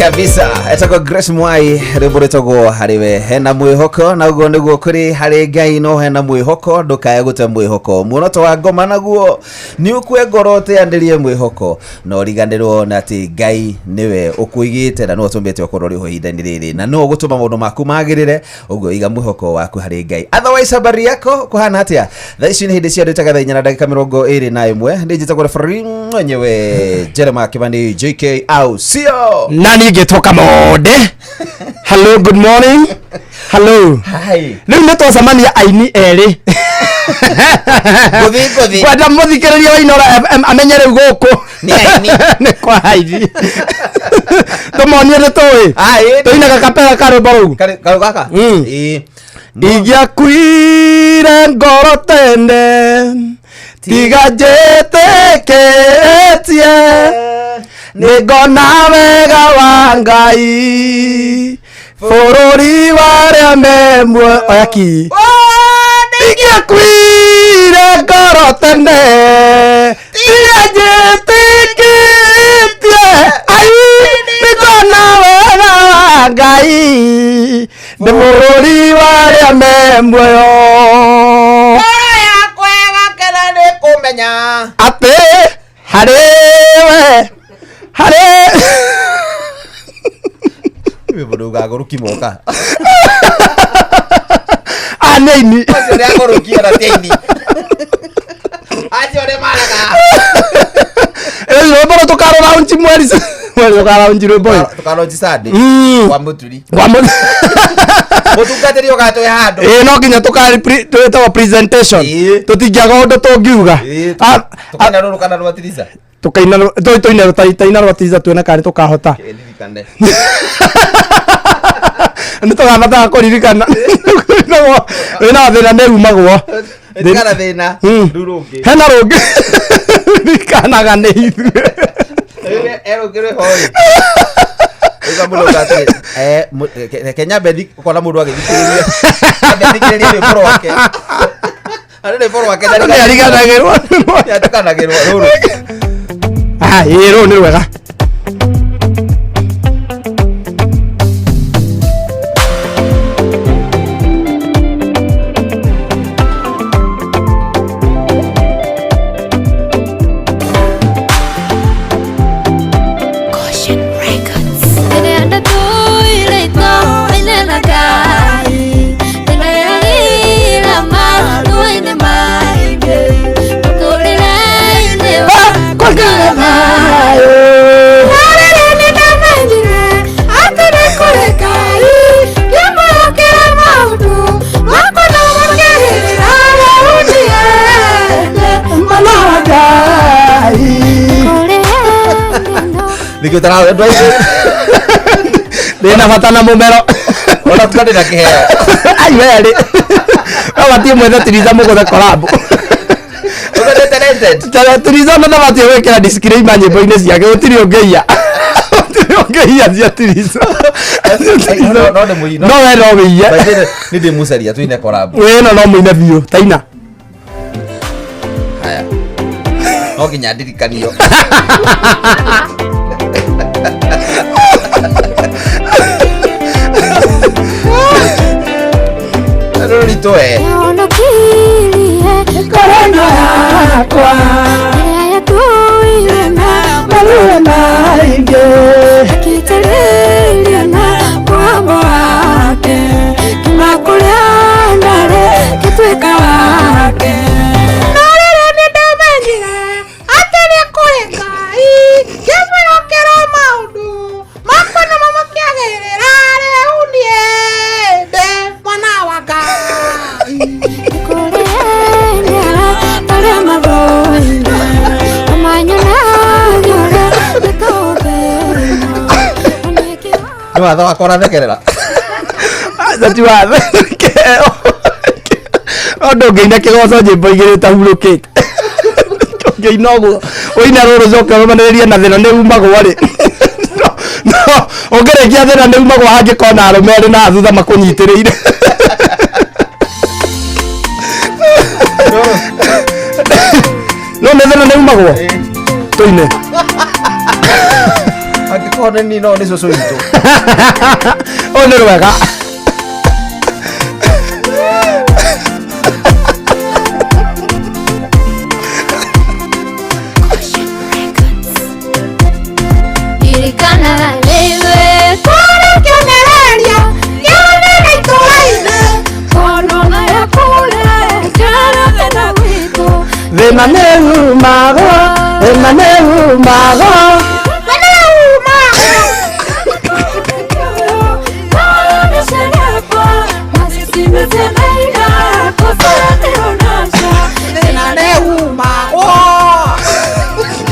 kabisa etako Grace Mwai riboretogo hariwe hena mwihoko na ugo niguo kuri hari Ngai no hena mwihoko ndukaye gute mwihoko muonoto wa ngoma naguo ni ukwe ngorote andirie mwihoko no riganirwo na ati Ngai niwe ukuigite na no tumbete okoro riho hinda-ini riri na no gutuma mundu maku magirire ugo iga mwihoko waku hari Ngai. Otherwise habari yako kuhana atia thaici ni hindi cia ndutaga thainya na dakika 21 ndijitagwo referee mwenyewe Jeremiah Kibani JK au sio nani getoka mode. Hello, good morning. Hello. Hi. Leo neto zamani ya aini eri. Gothi. Kwada muthikiriria wa inora amenyere goko. Ni aini. Ni kwa haidi. Tomonie netoe. Toina kakapera karo baru. Karo kaka. Igia kuira ngoro tende. Tiga jete ketia. Nigona wega wa Ngai Fururi waria memwe oyaki Igia kuire ngoro tene Tiga jitikitie Ai nigona wega wa Ngai Fururi waria memwe Oya kwega kena ni kumenya Ate harewe Hare Bibodo gagoruki moka Aneni Acho de agoruki ara teini Acho de malaga Ele bora tocar round mweri mweri tocar round boy tocar round sade kwa muturi Mutungatiri ogato ya hando no kinya tocar to presentation tutigiaga ndo tongiuga tukana ro kana ro atiriza tukaina toina rwatiza twena kari tukahota nĩ tũgabata kũririkana wĩna thĩna nĩ rumagwo kana thĩna rũrũngĩ hena rũngĩ ririkanaga nĩ ithuĩ erũngĩrĩ hoi Ega mulo gati Kenya bethi kona mundu agithikiriria agithikiriria ni boro wake ari boro wake nĩ ariganagĩrwo ya tukanagĩrwo rũrũ rũrũ nĩ rwega Niko tara ndo Dena fatana mumero ona tukade na kiheo ai wele aba tie mwethe tiriza mugothe collab ukade talented tara tiriza na batie wekera disclaimer nyimbo-inĩ ciake utiri ongeia cia tiriza no we no wiye ni de musaria tuine collab we no muine biũ taina haya no kinya ndirikanio Roritoe ono kilie korona yakwa ya tuile na maluna inge kitelelia na mambo yake kimakuliana le kitweka wake nalele nidamenyire atene kurekai kemwirokera maundu makona mama kiagerera uniende mwana wa Ngai kurenyera tare maboina amanyana nyora ni watho wakora thekerera zati wathe keo ondo ngeina kigoco nyimbo igĩrĩ tahurũkĩte ngeina ũguo ũina rũrũ coka rũmanĩrĩria na thĩna nĩ umagwo rĩ no ũngĩrĩkia thĩna nĩ umagwo hangĩkona arũme erĩ na thutha makũnyitĩrĩire no nĩ thĩna nĩ umagwo tũine hone ni no ni cucu witũ o nĩ rwega Thĩna nĩumago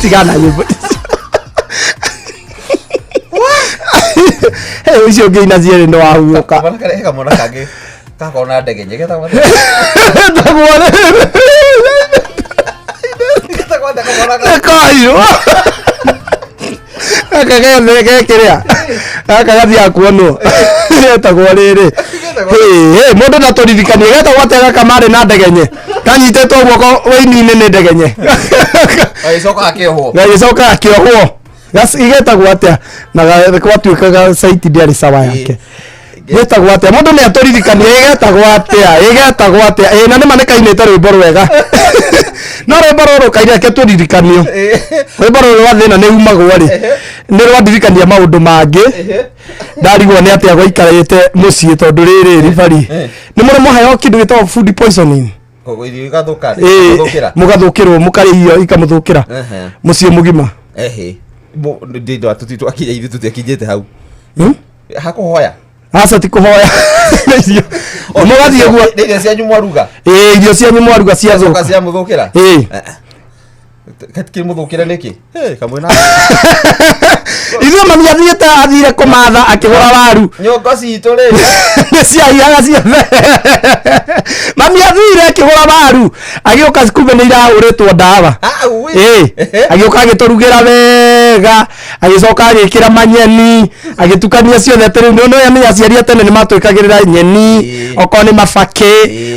tigana nyĩmbo ũcio ũngĩ ina cierĩ nĩ wahurũka kamwana kangĩ kakona ndege nyege Kayo. Kagakĩrĩa gakagathiaga kuonwo getagwo rĩrĩ mũndũ ndatũririkanie getagwo atĩa gaka marĩ na ndegenye kanyitĩtwo guoko wĩini-inĩ nĩ ndegenye gagĩcoka gakĩohwo getagwo atĩa na gwatuĩkaga saiti ndĩarĩ sawa yake getagwo atĩa mũndũ nĩ atũririkanie getagwo atĩa na nĩma nĩkainĩte rwĩmbo rwega no rwĩmbo rũrũ kaireke tũririkanio rwĩmbo rũrũ rwa thĩna nĩumagwo-rĩ nĩ rwandirikania maũndũ mangĩ ndarigwo nĩ atĩa gwaikarĩte mũciĩ tondũ rĩrĩ ribari nĩ mũrĩ mũheo kĩndũ gĩtagwo food poisoning mũgathũkĩrwo mũkarĩa irio ikamũthũkĩra mũciĩ mũgima tũtitwakinya ithuĩ tũtiakinyĩte hau hakũhoya aca ti kũhoya mũgathiĩ guo irio cianyu mwaruga irio cianyu mwaruga ciathũka ciamũthũkĩra kĩmũthũkĩra nĩkĩ kamwe na ithuĩ mami athire kũmatha akĩgũra waru nyongo citũ rĩ nĩ ciahiaga ciothe mami athire akĩgũra waru agĩũka kumbe nĩ irahũrĩtwo ndawa agĩũka agĩtũrugĩra wega agĩcoka agĩkĩra manyeni agĩtukania ciothe atĩrĩu nĩ amenya aciari a tene nĩ matwĩkagĩrĩra nyeni okorwo nĩ mabakĩ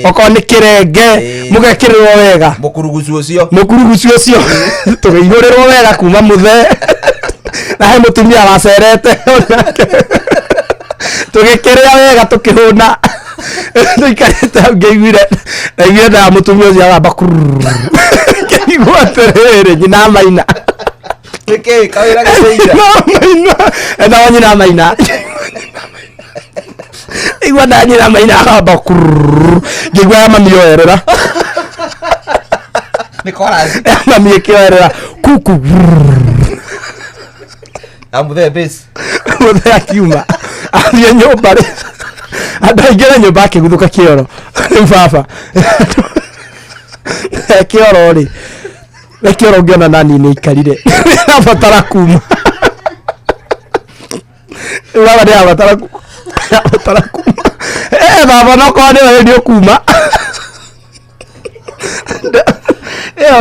okorwo nĩ kĩrenge mũgekĩrĩrwo wega mũkurugucu ũcio tũgĩihũrĩrwo wega kuma mũthe na he mũtumia wacerete tũgĩkĩrĩa wega tũkĩhũna tũikarĩte hau ngĩiguire na mũtumia ũcio agamba ngĩigua atĩrĩrĩ nyina maina nĩkĩ kawĩra gĩceira na nyina maina igua na nyina maina agamba ngĩigua ya mami yoerera mami ĩkĩoerera kuku mũthee akiuma athiĩ nyũmba rĩ andũ aingĩra nyũmba akĩguthũka kĩoro rĩu baba kĩoro rĩ kĩoro ũngĩona nani nĩ ikarire abatara kuma baba nĩ abatara kuma baba nokorwo nĩwe kuma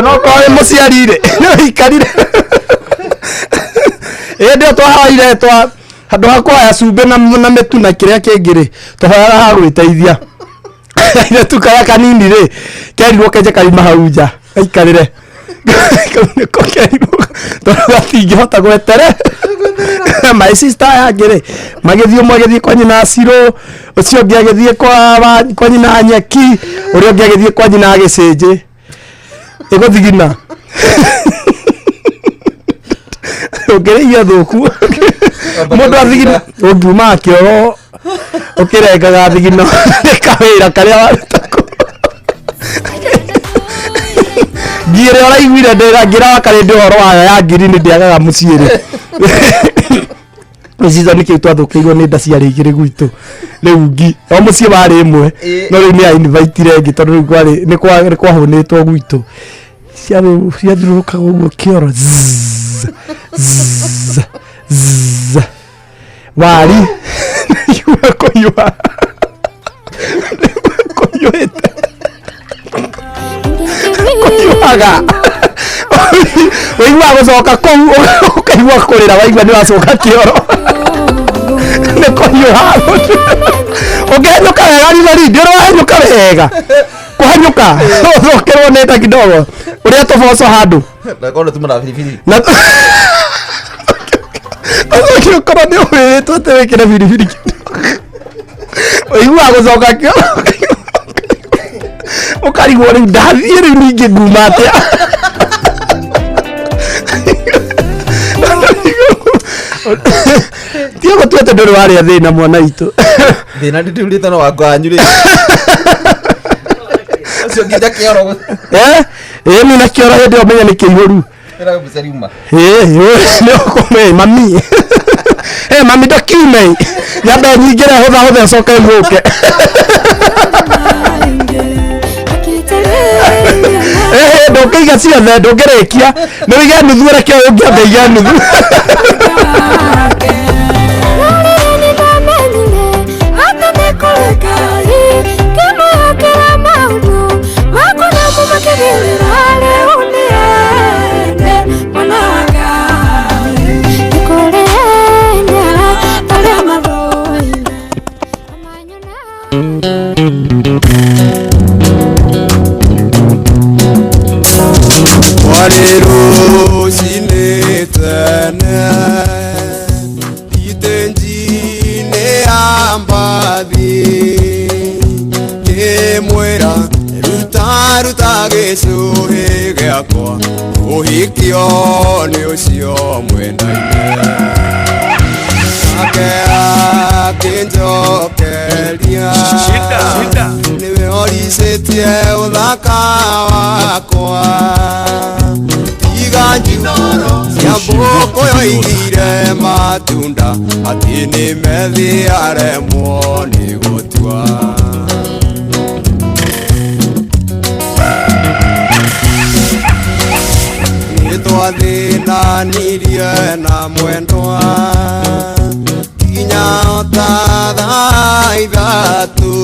nokorwo nĩ mũciari rĩ nĩwe ikarire ndio twahoire handũ ha kũhaya cumbĩ na mĩtu na kĩrĩa kĩngĩ rĩ tũhoyaga ha gwĩteithia tu kaya kanini rĩ kerirwo kenje karima hau nja gaikarĩre nĩko kerirwo tondũ gatingĩhota gwetere my sister yangĩ rĩ magĩthiĩ ũmwe agĩthiĩ kwa nyina Cirũ ũcio ũngĩ agĩthiĩ kwa nyina Nyeki ũrĩa ũngĩ agĩthiĩ kwa nyina Gĩcĩnjĩ ĩgũthigina ũngĩrĩia thũku mũndũ athigina ũngiuma kĩoro ũkĩrengaga thigino nĩ kawĩra karĩa waruta ngirĩ ũraiguire ngĩra wakarĩndĩ ũhoro wayo ya ngirini ndĩagaga mũciĩ rĩ Mĩcica nĩkĩu twathũkĩirwo nĩ nda ciarĩ igĩrĩ gwitũ rĩu ngi o mũciĩ warĩ ĩmwe no rĩu nĩ invite ĩngĩ tondũ rĩu nĩ kwahũnĩtwo gwitũ ciathiũrũrũkaga ũguo kĩoro wari kũhiũha kũhiũhĩte kũhiũhaga waigua gũcoka kũu ũkaigua kũrĩra waigua nĩ wacoka kĩoro nĩ kũhiũha ũngĩhanyũka wega ribari ndĩrwahenyũka wega kũhanyũka ũcokerwo nĩ nda kidogo ũrĩa tũboco handũ Kiro kora ni wewe tote kira biribiri. Oigua gucoka kio. Ukarigwo riu ndathie riu ningi ngumate. Tiago tuete ndoro aria thina mwana itu. Thina nditulite no wangu ri. Acio ngija kioro. Ni na kioro hindi omenya ni kiihuru. Era gusariuma. No come mami. Mami dokiume. Nyambe nyingire hutha coka ihuke. Ndũngĩiga ciothe ndũngĩrĩkia nĩ wĩiga nuthu reke ũngĩ ambe nuthu. Walero sinetana itenji ne ambabi emwera ruta gesuhe gakwa uhikio ni ucio mwendaine akea kinjokeria niwe oricetie uthaka wakwa Yamboko yoigire matunda ati ni methiare mwoni gutua nitwathinanirie na mwendwa kinya ta ithatu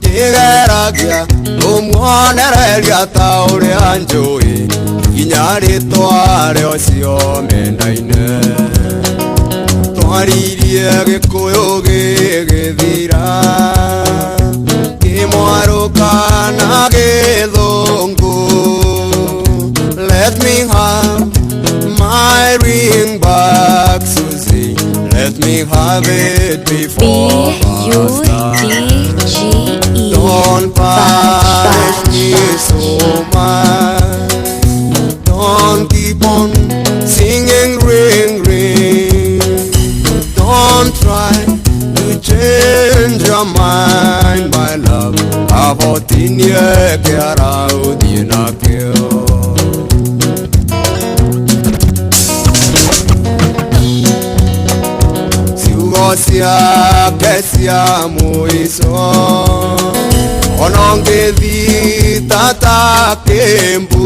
ngĩgeragia kũmuonereria ta ũrĩa njũĩ nginya rĩtwa rĩocio menda-inĩ twaririe gĩkũyũ gĩgĩthira kĩmwarũka na gĩthũngũ. Let me have my ring back, Susie. Let me have it before I start. Don't punish me so much. Don't keep on singing ring ring. Don't try to change your mind, my love. Avotinie que araudina que ciake cia mũico ona ngĩthita ta kĩmbu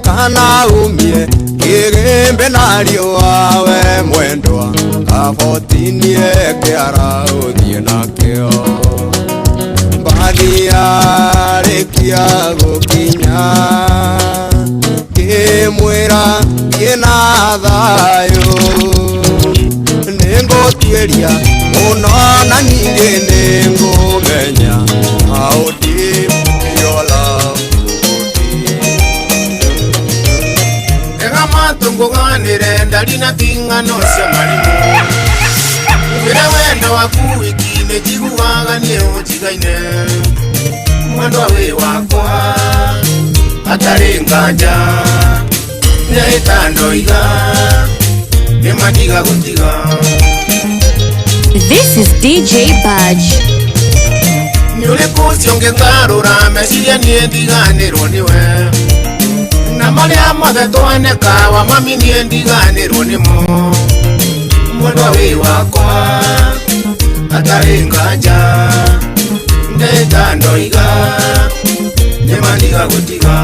kana umie kĩgĩmbe na riũa we mwendwa kabotinie kĩara ũthiĩ nakĩo mbathi yarĩkia gũkinya kĩmwĩra kĩna thayũ nĩngũtuĩria mũno na ningĩ nĩngũmenya how deep your love would be. Ega matũngũganĩre ndari na ting'ano cia marimũ wĩra wendo waku wiki nĩ njiguaga nĩ ũnjigaine mwendwa wĩ wakwa hatarĩ nganja nĩĩtandoiga nĩmatiga gũtiga. This is DJ Badge. Nyũrĩkũ ũcio ngĩngarũra meciria niĩ ndiganĩrwo nĩwe na marĩa mothe twanekaga mami niĩ ndiganĩrwo nĩmo mwendwa wĩ wakwa hatarĩ nganja nĩĩtandoiga nĩmatiga gũtiga.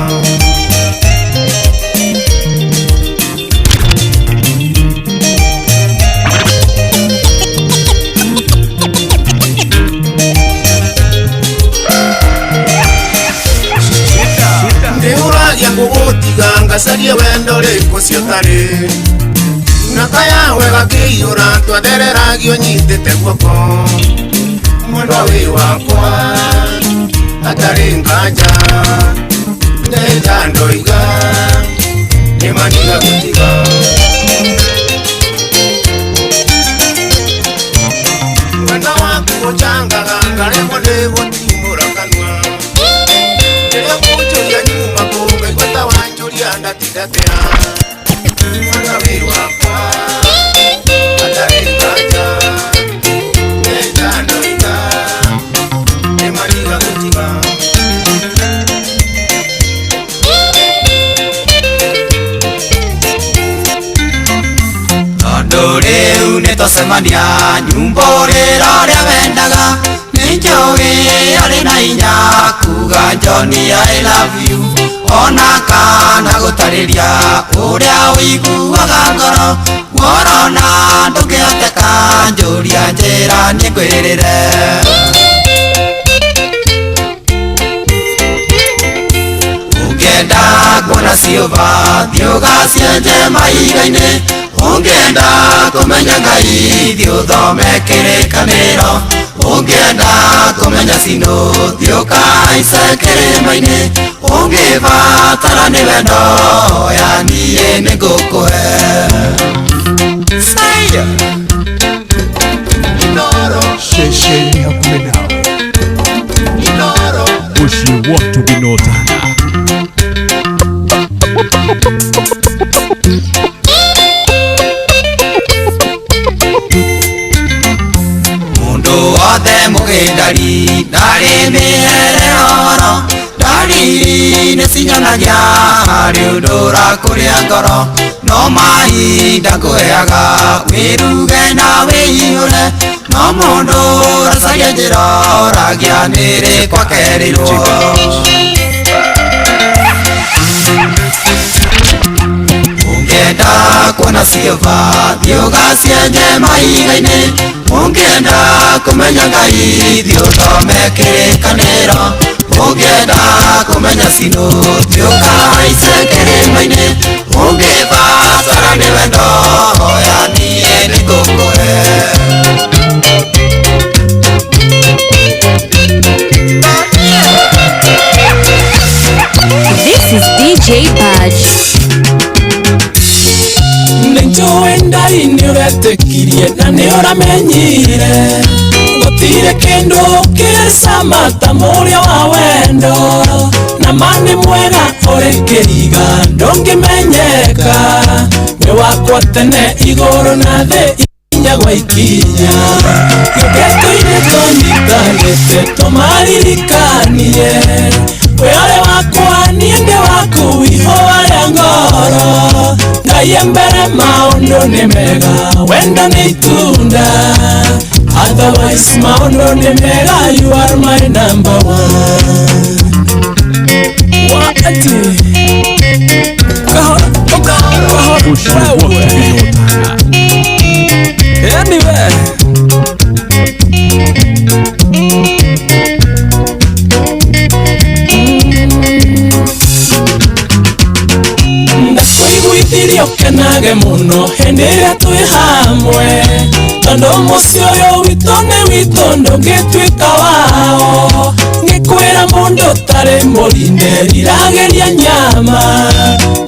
Ndĩũragia ngũgũtiga ngacarie wendo rĩkũ ciotari na kayawe gakĩiyũra twathereragio nyitĩte guoko mwendwa wĩ wakwa hatarĩ nganja nĩĩtandoiga nĩmatiga gũtiga. Ndoreu nitosemania nyumba rira ria wendaga ninjoge ari na inya kuga Johnny I love you ona kana gutariria uria wiguaga ngoro worona ndungihoteka njuria njira nikwirire ungenda kuona ciuba thiuga cienje maiga-ini ungenda kumenya Ngai thiuthome kirikaniro ungenda kumenya cino thiuka ice kirima-ini ungibatara ni wendo ya niĩ nĩngũkũhe Shesheni hakuna nawe Ushi watu binotana mundu wothe mugindari ndari mihere oro ndariri nĩcinyonagia harĩ ũndũ ũrakũrĩa ngoro no mahinda ngũheaga wĩruge na wĩihũre no mũndũ ũracaria njĩra oragia nĩrĩ kwakerirwo ungenda kuona ciuba thiuga cienje maiga-ini ungenda kumenya Ngai thiuthome kirikaniro ungenda kumenya cino thiuka ice kirima-ini ungibatara ni wendo ya niĩ nĩngũkũhe This is DJ Badge. Nĩnjũĩ Ngai nĩũretĩkirie na nĩũramenyire gũtirĩ kĩndũ kĩrĩ cama ta mũrĩo wa wendo na ma nĩ mwega ũrĩ kĩriga ndũngĩmenyeka wĩ wakwa tene igũrũ na thĩ ikinya gwa ikinya gĩkĩtũ-inĩ tũnyitanĩte tũmaririkanie wĩ ũrĩ wakwa niĩ ndĩ waku ihũa rĩa ngoro Ngai mbere maũndũ nĩ mega wendo nĩ itunda otherwise maũndũ nĩ mega you are my number one wakati kahora Ushi watu binotana anyway ndakwĩiguithirie ũkenage mũno hĩndĩ ĩrĩa twĩ hamwe tondũ mũciĩ ũyũ witũ nĩ witũ ndũngĩtuĩka wao ngĩkwĩra mũndũ tarĩ mũrinde rirageria nyama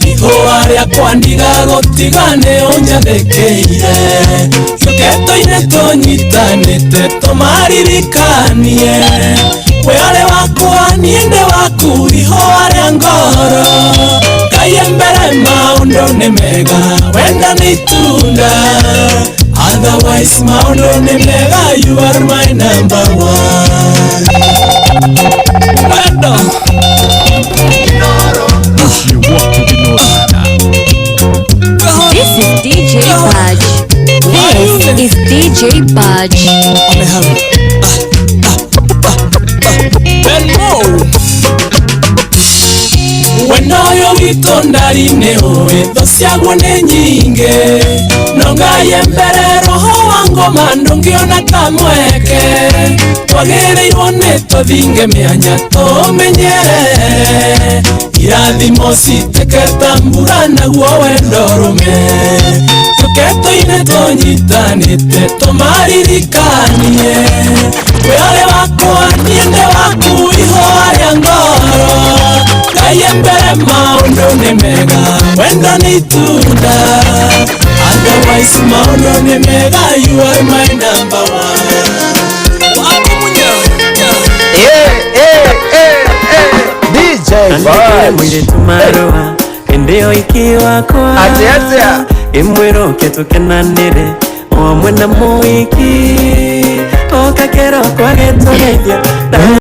ihũa rĩakwa ndigagũtiga nĩ ũnyathĩkĩire gĩkĩtũ-inĩ tũnyitanĩte tũmaririkanie wĩ ũrĩ wakwa niĩ ndĩ waku ihũa rĩa ngoro Ngai mbere maũndũ nĩ mega wendo nĩ itunda otherwise maũndũ nĩ mega you are my number one wendo Ushi watu binotana This is DJ Badge. This is DJ Badge. wendo ũyũ witũ ndari-inĩ ũĩ thũ ciaguo nĩ nyingĩ no Ngai mbere roho wa ngoma ndũngĩona ta mweke twagĩrĩirwo nĩ tũthinge mĩanya tũmenyerere irathimo citĩkĩta mbura naguo wendo rũme tũkĩtũ-inĩ tũnyitanĩte tũmaririkanie wĩ ũrĩ wakwa niĩ ndĩ waku ihũa rĩa ngoro Ngai mbere maũndũ nĩ mega wendo nĩ itunda otherwise maũndũ nĩ mega you are my number one DJ Badge mwire tumarũa hĩndĩ ũiki wakwa Atia ĩmwĩroke tũkenanĩre o mwena mũiki oka kĩroko gĩtũgeithia